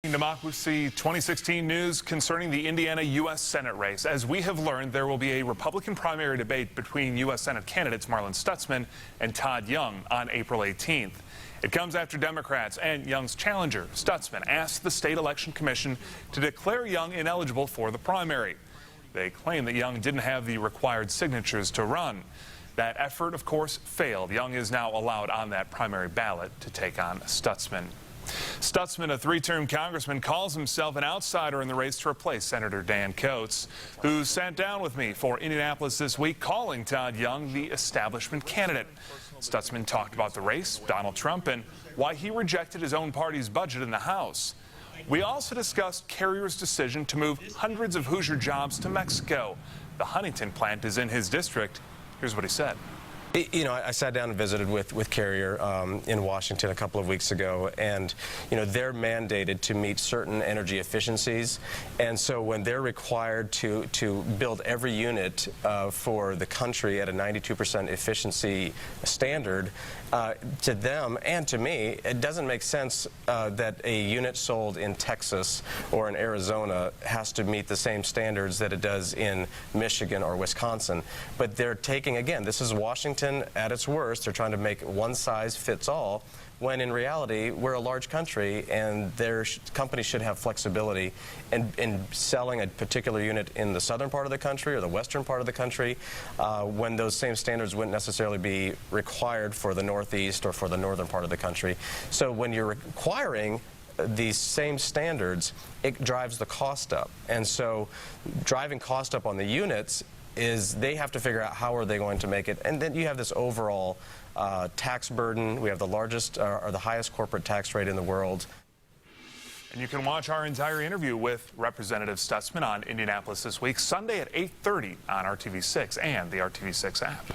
Democracy 2016 news concerning the Indiana U.S. Senate race. As we have learned, there will be a Republican primary debate between U.S. Senate candidates Marlin Stutzman and Todd Young on April 18th. It comes after Democrats and Young's challenger, Stutzman, asked the state election commission to declare Young ineligible for the primary. They claim that Young didn't have the required signatures to run. That effort, of course, failed. Young is now allowed on that primary ballot to take on Stutzman. Stutzman, a three-term congressman, calls himself an outsider in the race to replace Senator Dan Coates, who sat down with me for Indianapolis this week, calling Todd Young the establishment candidate. Stutzman talked about the race, Donald Trump, and why he rejected his own party's budget in the House. We also discussed Carrier's decision to move hundreds of Hoosier jobs to Mexico. The Huntington plant is in his district. Here's what he said. You know, I sat down and visited with Carrier in Washington a couple of weeks ago, and, you know, they're mandated to meet certain energy efficiencies, and so when they're required to build every unit for the country at a 92% efficiency standard, to them and to me, it doesn't make sense that a unit sold in Texas or in Arizona has to meet the same standards that it does in Michigan or Wisconsin. But they're taking, again, this is Washington at its worst. They're trying to make one size fits all, when in reality we're a large country and their companies should have flexibility in selling a particular unit in the southern part of the country or the western part of the country when those same standards wouldn't necessarily be required for the northeast or for the northern part of the country. So when you're requiring these same standards, it drives the cost up, and so driving cost up on the units is they have to figure out how are they going to make it, and then you have this overall tax burden. We have the largest or the highest corporate tax rate in the world. And you can watch our entire interview with Representative Stutzman on Indianapolis this week, Sunday at 8:30 on RTV6 and the RTV6 app.